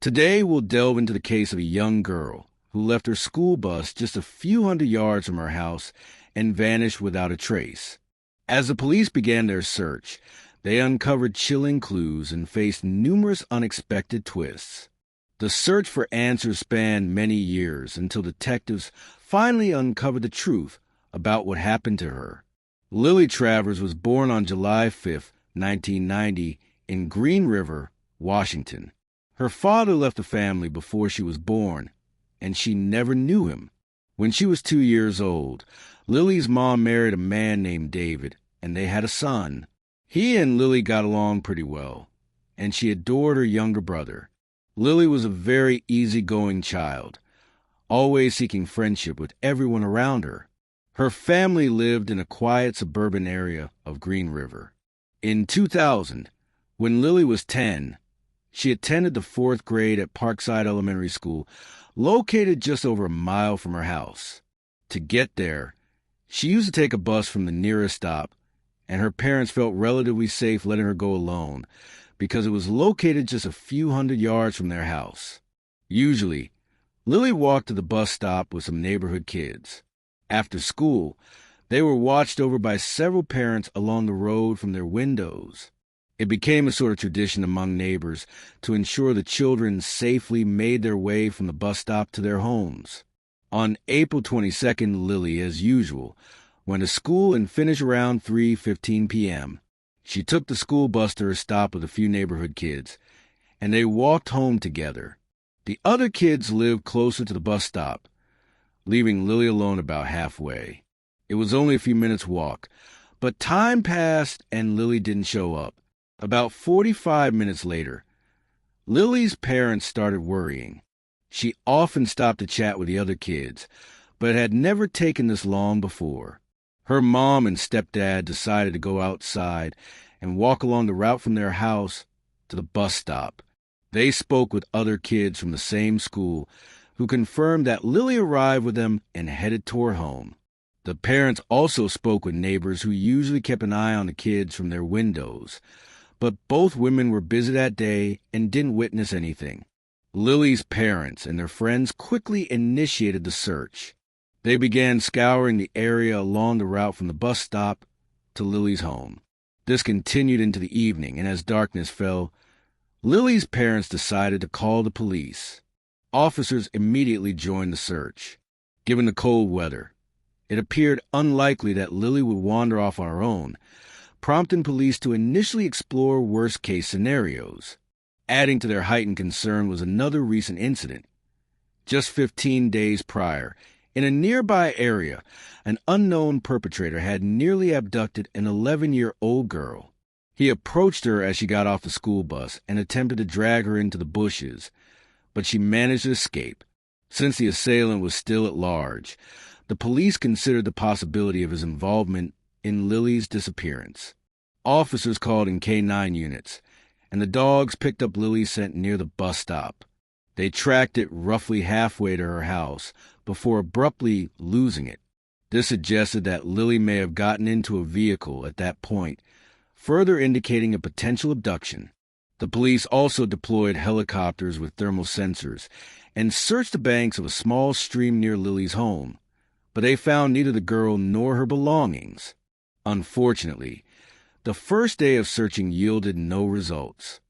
Today, we'll delve into the case of a young girl who left her school bus just a few hundred yards from her house and vanished without a trace. As the police began their search, they uncovered chilling clues and faced numerous unexpected twists. The search for answers spanned many years until detectives finally uncovered the truth about what happened to her. Lily Travers was born on July 5, 1990, in Green River, Washington. Her father left the family before she was born, and she never knew him. When she was 2 years old, Lily's mom married a man named David, and they had a son. He and Lily got along pretty well, and she adored her younger brother. Lily was a very easygoing child, always seeking friendship with everyone around her. Her family lived in a quiet suburban area of Green River. In 2000, when Lily was 10, she attended the 4th grade at Parkside Elementary School, located just over a mile from her house. To get there, she used to take a bus from the nearest stop, and her parents felt relatively safe letting her go alone because it was located just a few hundred yards from their house. Usually, Lily walked to the bus stop with some neighborhood kids. After school, they were watched over by several parents along the road from their windows. It became a sort of tradition among neighbors to ensure the children safely made their way from the bus stop to their homes. On April 22nd, Lily, as usual, went to school and finished around 3:15 p.m. She took the school bus to her stop with a few neighborhood kids, and they walked home together. The other kids lived closer to the bus stop, leaving Lily alone about halfway. It was only a few minutes' walk, but time passed and Lily didn't show up. About 45 minutes later, Lily's parents started worrying. She often stopped to chat with the other kids, but it had never taken this long before. Her mom and stepdad decided to go outside and walk along the route from their house to the bus stop. They spoke with other kids from the same school who confirmed that Lily arrived with them and headed toward home. The parents also spoke with neighbors who usually kept an eye on the kids from their windows, but both women were busy that day and didn't witness anything. Lily's parents and their friends quickly initiated the search. They began scouring the area along the route from the bus stop to Lily's home. This continued into the evening, and as darkness fell, Lily's parents decided to call the police. Officers immediately joined the search. Given the cold weather, it appeared unlikely that Lily would wander off on her own, prompting police to initially explore worst-case scenarios. Adding to their heightened concern was another recent incident. Just 15 days prior, in a nearby area, an unknown perpetrator had nearly abducted an 11-year-old girl. He approached her as she got off the school bus and attempted to drag her into the bushes, but she managed to escape. Since the assailant was still at large, the police considered the possibility of his involvement in Lily's disappearance. Officers called in K-9 units, and the dogs picked up Lily's scent near the bus stop. They tracked it roughly halfway to her house before abruptly losing it. This suggested that Lily may have gotten into a vehicle at that point, further indicating a potential abduction. The police also deployed helicopters with thermal sensors and searched the banks of a small stream near Lily's home, but they found neither the girl nor her belongings. Unfortunately, the first day of searching yielded no results.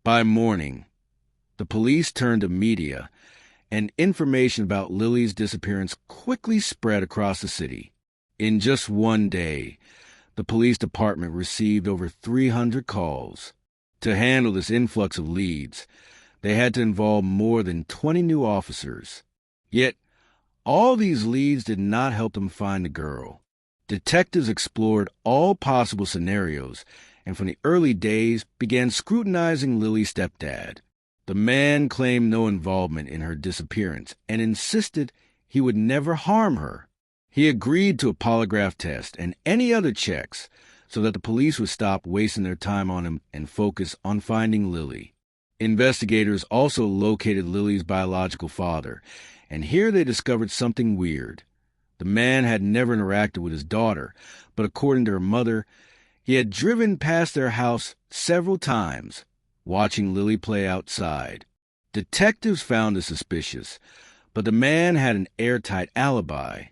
By morning, the police turned to media, and information about Lily's disappearance quickly spread across the city. In just one day, the police department received over 300 calls. To handle this influx of leads, they had to involve more than 20 new officers. Yet, all these leads did not help them find the girl. Detectives explored all possible scenarios and from the early days began scrutinizing Lily's stepdad. The man claimed no involvement in her disappearance and insisted he would never harm her. He agreed to a polygraph test and any other checks so that the police would stop wasting their time on him and focus on finding Lily. Investigators also located Lily's biological father, and here they discovered something weird. The man had never interacted with his daughter, but according to her mother, he had driven past their house several times, watching Lily play outside. Detectives found this suspicious, but the man had an airtight alibi.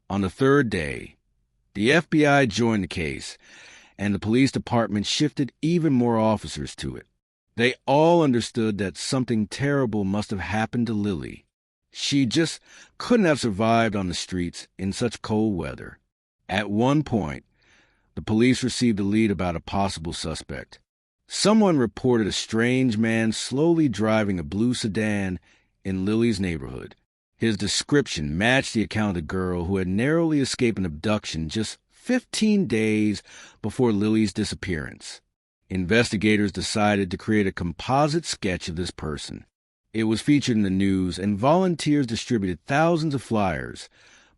On the third day, the FBI joined the case, and the police department shifted even more officers to it. They all understood that something terrible must have happened to Lily. She just couldn't have survived on the streets in such cold weather. At one point, the police received a lead about a possible suspect. Someone reported a strange man slowly driving a blue sedan in Lily's neighborhood. His description matched the account of the girl who had narrowly escaped an abduction just 15 days before Lily's disappearance. Investigators decided to create a composite sketch of this person. It was featured in the news, and volunteers distributed thousands of flyers,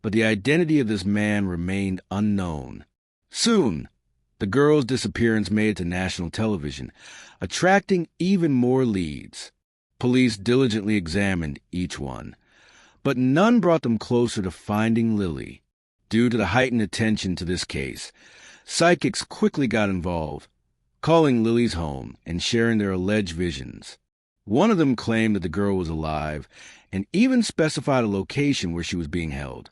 but the identity of this man remained unknown. Soon, the girl's disappearance made it to national television, attracting even more leads. Police diligently examined each one, but none brought them closer to finding Lily. Due to the heightened attention to this case, psychics quickly got involved, calling Lily's home and sharing their alleged visions. One of them claimed that the girl was alive and even specified a location where she was being held: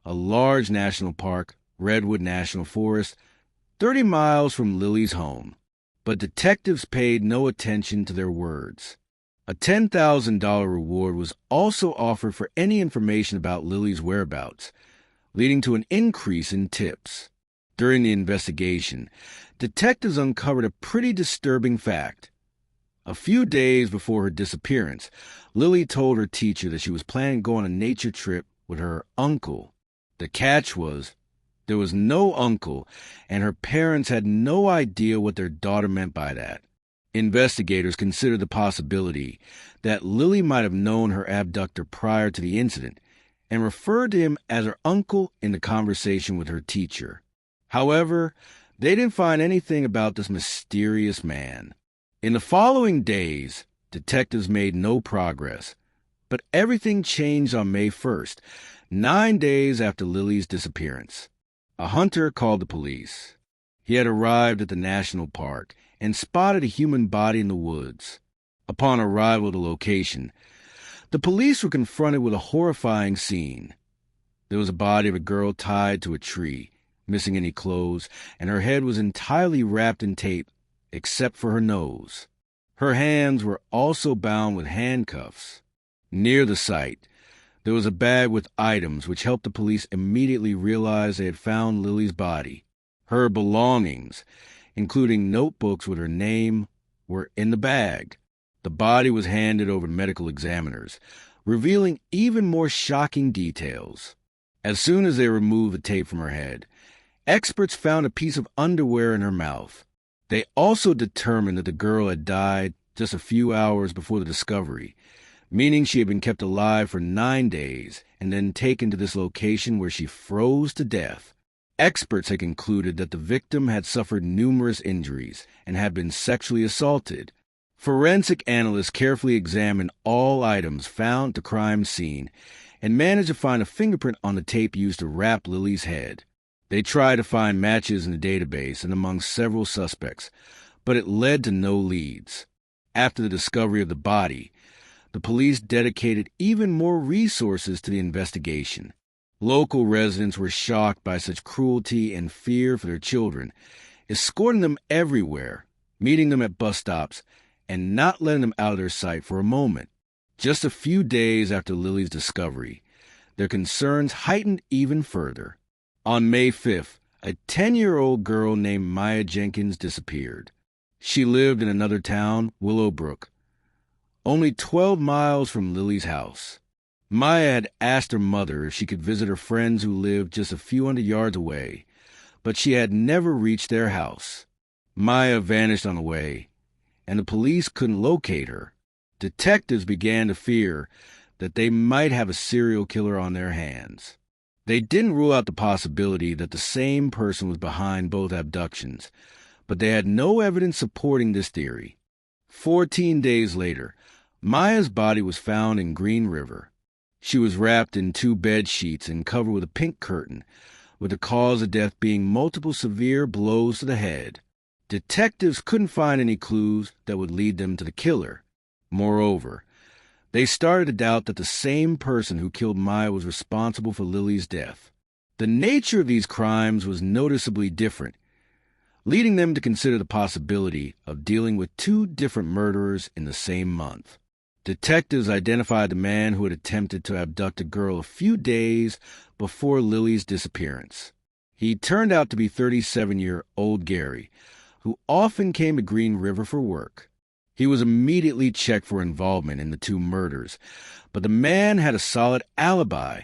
a large national park, Redwood National Forest, 30 miles from Lily's home. But detectives paid no attention to their words. A $10,000 reward was also offered for any information about Lily's whereabouts, leading to an increase in tips. During the investigation, detectives uncovered a pretty disturbing fact. A few days before her disappearance, Lily told her teacher that she was planning to go on a nature trip with her uncle. The catch was, there was no uncle, and her parents had no idea what their daughter meant by that. Investigators considered the possibility that Lily might have known her abductor prior to the incident and referred to him as her uncle in the conversation with her teacher. However, they didn't find anything about this mysterious man. In the following days, detectives made no progress, but everything changed on May 1st, 9 days after Lily's disappearance. A hunter called the police. He had arrived at the national park and spotted a human body in the woods. Upon arrival at the location, the police were confronted with a horrifying scene. There was a body of a girl tied to a tree, missing any clothes, and her head was entirely wrapped in tape except for her nose. Her hands were also bound with handcuffs. Near the site, there was a bag with items which helped the police immediately realize they had found Lily's body. Her belongings, including notebooks with her name, were in the bag. The body was handed over to medical examiners, revealing even more shocking details. As soon as they removed the tape from her head, experts found a piece of underwear in her mouth. They also determined that the girl had died just a few hours before the discovery, meaning she had been kept alive for 9 days and then taken to this location where she froze to death. Experts had concluded that the victim had suffered numerous injuries and had been sexually assaulted. Forensic analysts carefully examined all items found at the crime scene and managed to find a fingerprint on the tape used to wrap Lily's head. They tried to find matches in the database and among several suspects, but it led to no leads. After the discovery of the body, the police dedicated even more resources to the investigation. Local residents were shocked by such cruelty and fear for their children, escorting them everywhere, meeting them at bus stops, and not letting them out of their sight for a moment. Just a few days after Lily's discovery, their concerns heightened even further. On May 5th, a 10-year-old girl named Maya Jenkins disappeared. She lived in another town, Willowbrook, only 12 miles from Lily's house. Maya had asked her mother if she could visit her friends who lived just a few hundred yards away, but she had never reached their house. Maya vanished on the way, and the police couldn't locate her. Detectives began to fear that they might have a serial killer on their hands. They didn't rule out the possibility that the same person was behind both abductions, but they had no evidence supporting this theory. 14 days later, Maya's body was found in Green River. She was wrapped in 2 bed sheets and covered with a pink curtain, with the cause of death being multiple severe blows to the head. Detectives couldn't find any clues that would lead them to the killer. Moreover, They started to doubt that the same person who killed Maya was responsible for Lily's death. The nature of these crimes was noticeably different, leading them to consider the possibility of dealing with two different murderers in the same month. Detectives identified the man who had attempted to abduct a girl a few days before Lily's disappearance. He turned out to be 37-year-old Gary, who often came to Green River for work. He was immediately checked for involvement in the two murders, but the man had a solid alibi.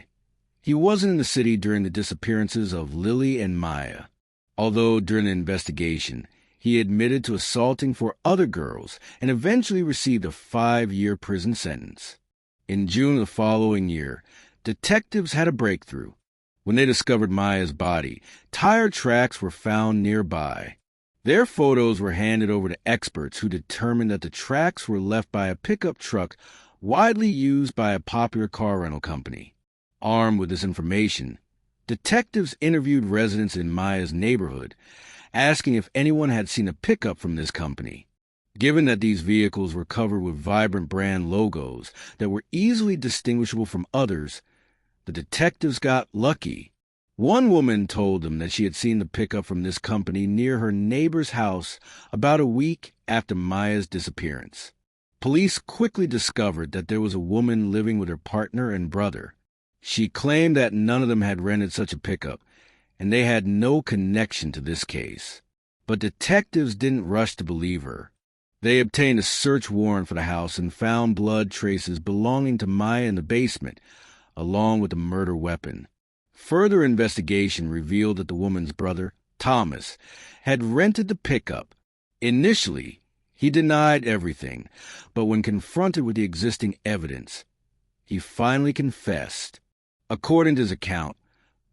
He wasn't in the city during the disappearances of Lily and Maya, although during the investigation, he admitted to assaulting 4 other girls and eventually received a 5-year prison sentence. In June of the following year, detectives had a breakthrough. When they discovered Maya's body, tire tracks were found nearby. Their photos were handed over to experts who determined that the tracks were left by a pickup truck widely used by a popular car rental company. Armed with this information, detectives interviewed residents in Maya's neighborhood, asking if anyone had seen a pickup from this company. Given that these vehicles were covered with vibrant brand logos that were easily distinguishable from others, the detectives got lucky. One woman told them that she had seen the pickup from this company near her neighbor's house about a week after Maya's disappearance. Police quickly discovered that there was a woman living with her partner and brother. She claimed that none of them had rented such a pickup, and they had no connection to this case. But detectives didn't rush to believe her. They obtained a search warrant for the house and found blood traces belonging to Maya in the basement, along with the murder weapon. Further investigation revealed that the woman's brother, Thomas, had rented the pickup. Initially, he denied everything, but when confronted with the existing evidence, he finally confessed. According to his account,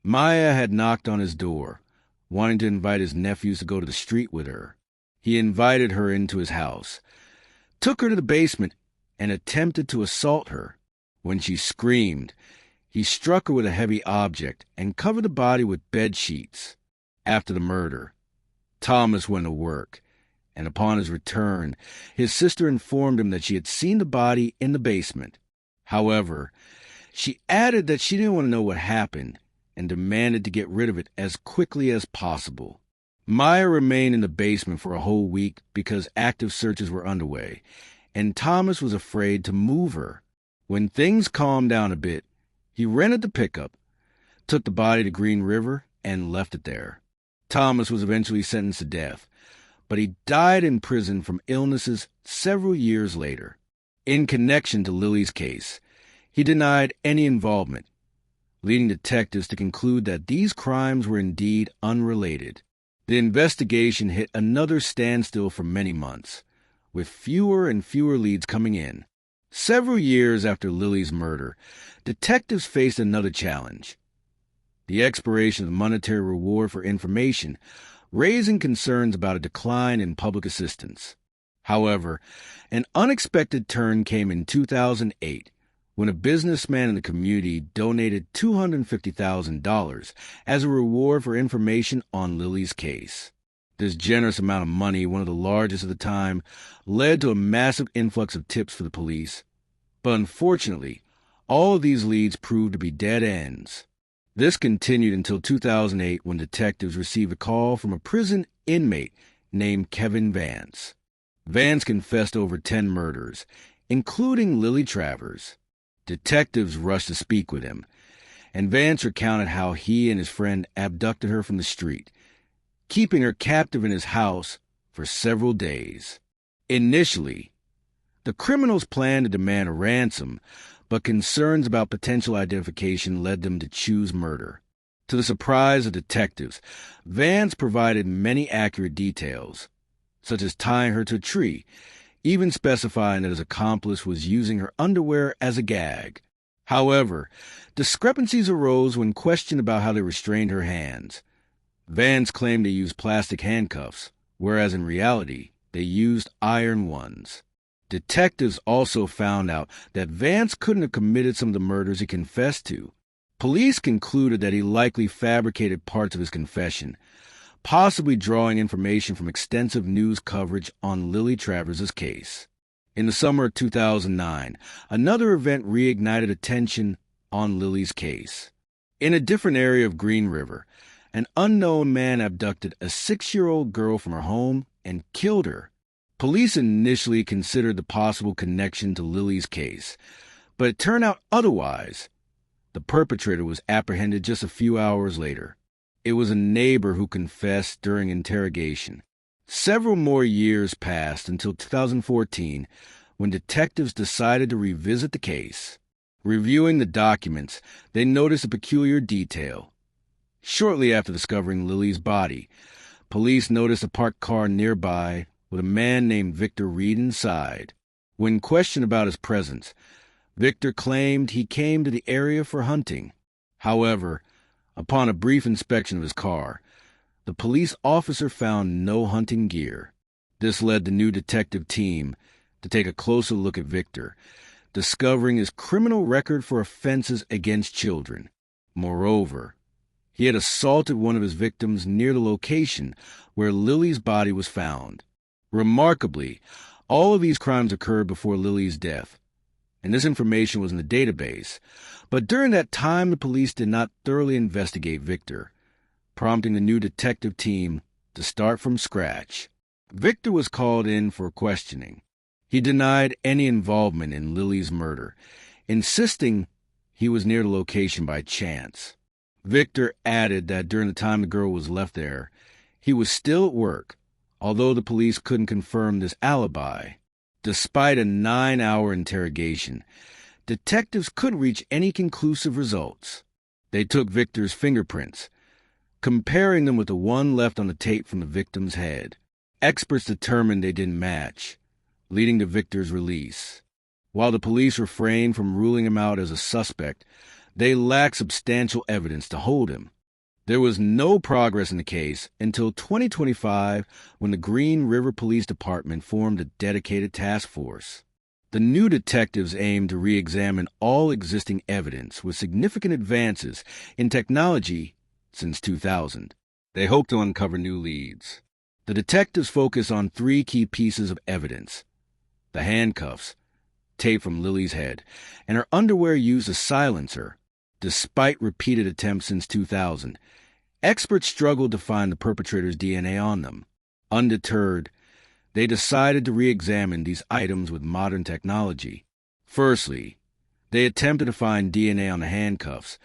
Maya had knocked on his door, wanting to invite his nephews to go to the street with her. He invited her into his house, took her to the basement, and attempted to assault her. When she screamed, he struck her with a heavy object and covered the body with bed sheets. After the murder, Thomas went to work, and upon his return, his sister informed him that she had seen the body in the basement. However, she added that she didn't want to know what happened and demanded to get rid of it as quickly as possible. Maya remained in the basement for a whole week because active searches were underway, and Thomas was afraid to move her. When things calmed down a bit, he rented the pickup, took the body to Green River, and left it there. Thomas was eventually sentenced to death, but he died in prison from illnesses several years later. In connection to Lily's case, he denied any involvement, leading detectives to conclude that these crimes were indeed unrelated. The investigation hit another standstill for many months, with fewer and fewer leads coming in. Several years after Lily's murder, detectives faced another challenge: the expiration of the monetary reward for information, raising concerns about a decline in public assistance. However, an unexpected turn came in 2008 when a businessman in the community donated $250,000 as a reward for information on Lily's case. This generous amount of money, one of the largest at the time, led to a massive influx of tips for the police. But unfortunately, all of these leads proved to be dead ends. This continued until 2008 when detectives received a call from a prison inmate named Kevin Vance. Vance confessed over 10 murders, including Lily Travers. Detectives rushed to speak with him, and Vance recounted how he and his friend abducted her from the street, keeping her captive in his house for several days. Initially, the criminals planned to demand a ransom, but concerns about potential identification led them to choose murder. To the surprise of detectives, Vance provided many accurate details, such as tying her to a tree, even specifying that his accomplice was using her underwear as a gag. However, discrepancies arose when questioned about how they restrained her hands. Vance claimed they used plastic handcuffs, whereas in reality, they used iron ones. Detectives also found out that Vance couldn't have committed some of the murders he confessed to. Police concluded that he likely fabricated parts of his confession, possibly drawing information from extensive news coverage on Lily Travers' case. In the summer of 2009, another event reignited attention on Lily's case. In a different area of Green River, an unknown man abducted a 6-year-old girl from her home and killed her. Police initially considered the possible connection to Lily's case, but it turned out otherwise. The perpetrator was apprehended just a few hours later. It was a neighbor who confessed during interrogation. Several more years passed until 2014, when detectives decided to revisit the case. Reviewing the documents, they noticed a peculiar detail. Shortly after discovering Lily's body, police noticed a parked car nearby with a man named Victor Reed inside. When questioned about his presence, Victor claimed he came to the area for hunting. However, upon a brief inspection of his car, the police officer found no hunting gear. This led the new detective team to take a closer look at Victor, discovering his criminal record for offenses against children. Moreover, he had assaulted one of his victims near the location where Lily's body was found. Remarkably, all of these crimes occurred before Lily's death, and this information was in the database. But during that time, the police did not thoroughly investigate Victor, prompting the new detective team to start from scratch. Victor was called in for questioning. He denied any involvement in Lily's murder, insisting he was near the location by chance. Victor added that during the time the girl was left there, he was still at work, although the police couldn't confirm this alibi. Despite a 9-hour interrogation, detectives couldn't reach any conclusive results. They took Victor's fingerprints, comparing them with the one left on the tape from the victim's head. Experts determined they didn't match, leading to Victor's release. While the police refrained from ruling him out as a suspect, they lacked substantial evidence to hold him. There was no progress in the case until 2025, when the Green River Police Department formed a dedicated task force. The new detectives aimed to re-examine all existing evidence with significant advances in technology since 2000. They hope to uncover new leads. The detectives focus on 3 key pieces of evidence: the handcuffs, tape from Lily's head, and her underwear used as silencer. Despite repeated attempts since 2000, experts struggled to find the perpetrator's DNA on them. Undeterred, they decided to re-examine these items with modern technology. Firstly, they attempted to find DNA on the handcuffs,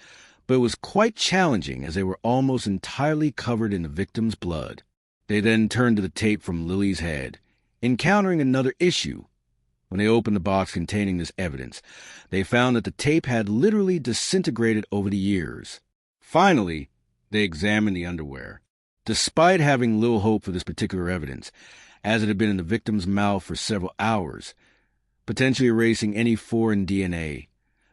but it was quite challenging as they were almost entirely covered in the victim's blood. They then turned to the tape from Lily's head, encountering another issue. When they opened the box containing this evidence, they found that the tape had literally disintegrated over the years. Finally, they examined the underwear. Despite having little hope for this particular evidence, as it had been in the victim's mouth for several hours, potentially erasing any foreign DNA,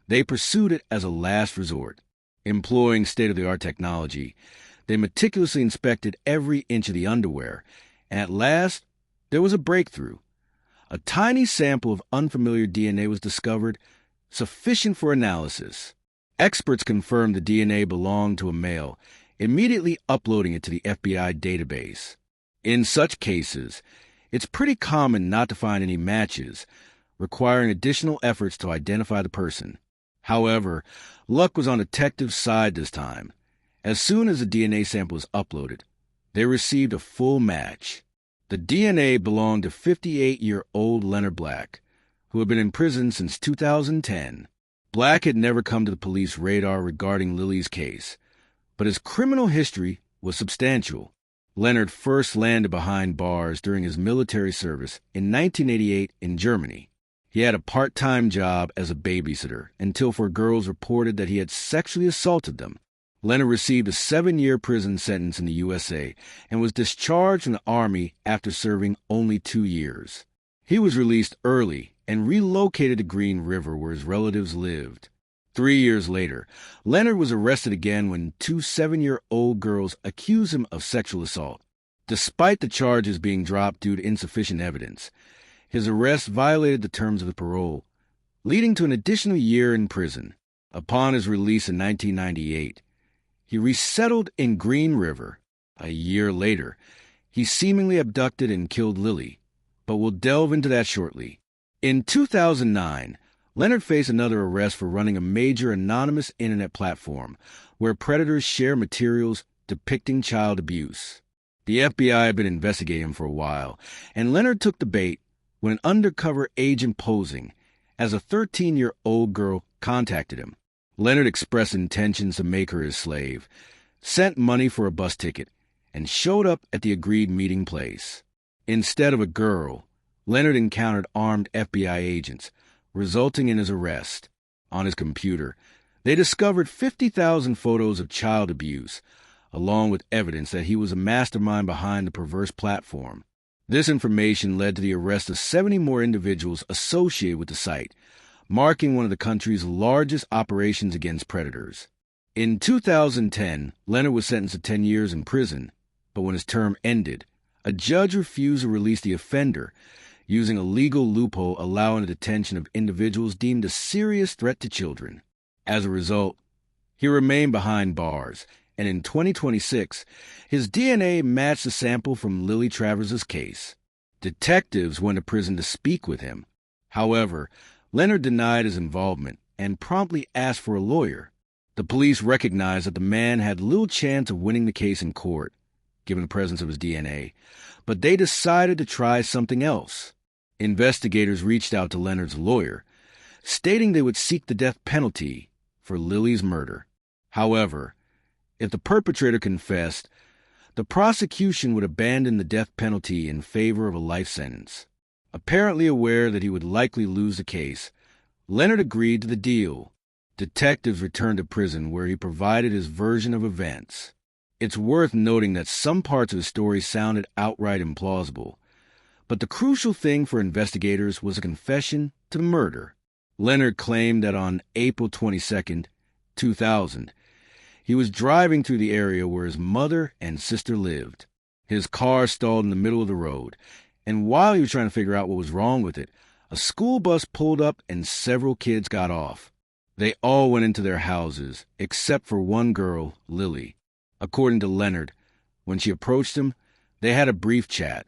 they pursued it as a last resort. Employing state-of-the-art technology, they meticulously inspected every inch of the underwear, and at last, there was a breakthrough. A tiny sample of unfamiliar DNA was discovered, sufficient for analysis. Experts confirmed the DNA belonged to a male, immediately uploading it to the FBI database. In such cases, it's pretty common not to find any matches, requiring additional efforts to identify the person. However, luck was on detectives' side this time. As soon as the DNA sample was uploaded, they received a full match. The DNA belonged to 58-year-old Leonard Black, who had been in prison since 2010. Black had never come to the police radar regarding Lily's case, but his criminal history was substantial. Leonard first landed behind bars during his military service in 1988 in Germany. He had a part-time job as a babysitter until 4 girls reported that he had sexually assaulted them. Leonard received a 7-year prison sentence in the USA and was discharged from the Army after serving only 2 years. He was released early and relocated to Green River, where his relatives lived. 3 years later, Leonard was arrested again when 2 7-year-old girls accused him of sexual assault. Despite the charges being dropped due to insufficient evidence, his arrest violated the terms of the parole, leading to an additional year in prison. Upon his release in 1998, he resettled in Green River. A year later, he seemingly abducted and killed Lily, but we'll delve into that shortly. In 2009, Leonard faced another arrest for running a major anonymous internet platform where predators share materials depicting child abuse. The FBI had been investigating him for a while, and Leonard took the bait when an undercover agent posing as a 13-year-old girl contacted him. Leonard expressed intentions to make her his slave, sent money for a bus ticket, and showed up at the agreed meeting place. Instead of a girl, Leonard encountered armed FBI agents, resulting in his arrest. On his computer, they discovered 50,000 photos of child abuse, along with evidence that he was a mastermind behind the perverse platform. This information led to the arrest of 70 more individuals associated with the site, marking one of the country's largest operations against predators. In 2010, Leonard was sentenced to 10 years in prison, but when his term ended, a judge refused to release the offender, using a legal loophole allowing the detention of individuals deemed a serious threat to children. As a result, he remained behind bars, and in 2026, his DNA matched a sample from Lily Travers' case. Detectives went to prison to speak with him. However, Leonard denied his involvement and promptly asked for a lawyer. The police recognized that the man had little chance of winning the case in court, given the presence of his DNA, but they decided to try something else. Investigators reached out to Leonard's lawyer, stating they would seek the death penalty for Lily's murder. However, if the perpetrator confessed, the prosecution would abandon the death penalty in favor of a life sentence. Apparently aware that he would likely lose the case, Leonard agreed to the deal. Detectives returned to prison where he provided his version of events. It's worth noting that some parts of his story sounded outright implausible, but the crucial thing for investigators was a confession to the murder. Leonard claimed that on April 22, 2000, he was driving through the area where his mother and sister lived. His car stalled in the middle of the road, and while he was trying to figure out what was wrong with it, a school bus pulled up and several kids got off. They all went into their houses, except for one girl, Lily. According to Leonard, when she approached him, they had a brief chat,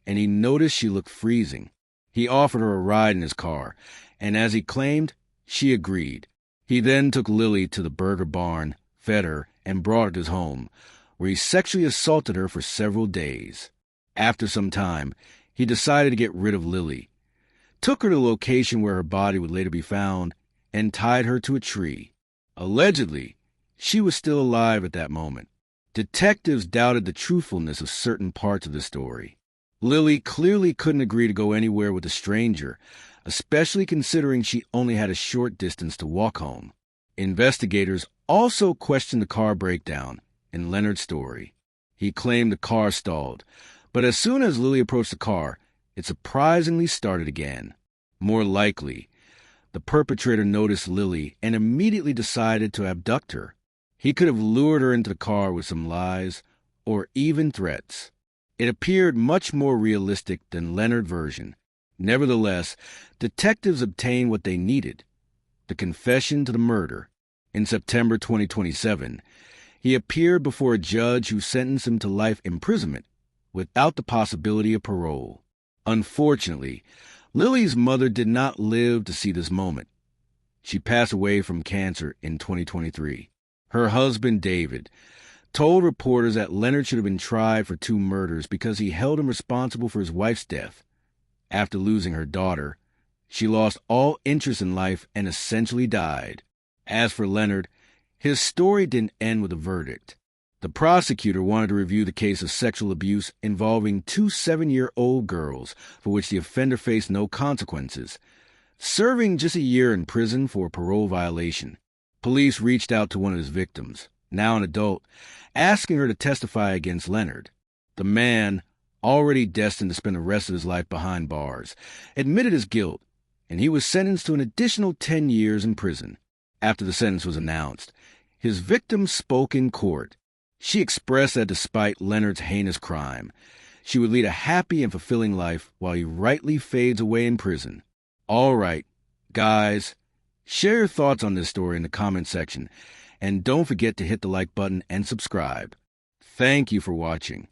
and he noticed she looked freezing. He offered her a ride in his car, and as he claimed, she agreed. He then took Lily to the burger barn, fed her, and brought her to his home, where he sexually assaulted her for several days. After some time, he decided to get rid of Lily, took her to the location where her body would later be found, and tied her to a tree. Allegedly, she was still alive at that moment. Detectives doubted the truthfulness of certain parts of the story. Lily clearly couldn't agree to go anywhere with a stranger, especially considering she only had a short distance to walk home. Investigators also questioned the car breakdown in Leonard's story. He claimed the car stalled, but as soon as Lily approached the car, it surprisingly started again. More likely, the perpetrator noticed Lily and immediately decided to abduct her. He could have lured her into the car with some lies or even threats. It appeared much more realistic than Leonard's version. Nevertheless, detectives obtained what they needed: the confession to the murder. In September 2027, he appeared before a judge who sentenced him to life imprisonment without the possibility of parole. Unfortunately, Lily's mother did not live to see this moment. She passed away from cancer in 2023. Her husband, David, told reporters that Leonard should have been tried for 2 murders because he held him responsible for his wife's death. After losing her daughter, she lost all interest in life and essentially died. As for Leonard, his story didn't end with a verdict. The prosecutor wanted to review the case of sexual abuse involving 2 7-year-old girls for which the offender faced no consequences, serving just a year in prison for a parole violation. Police reached out to one of his victims, now an adult, asking her to testify against Leonard. The man, already destined to spend the rest of his life behind bars, admitted his guilt, and he was sentenced to an additional 10 years in prison. After the sentence was announced, his victim spoke in court. She expressed that despite Leonard's heinous crime, she would lead a happy and fulfilling life while he rightly fades away in prison. All right, guys, share your thoughts on this story in the comment section, and don't forget to hit the like button and subscribe. Thank you for watching.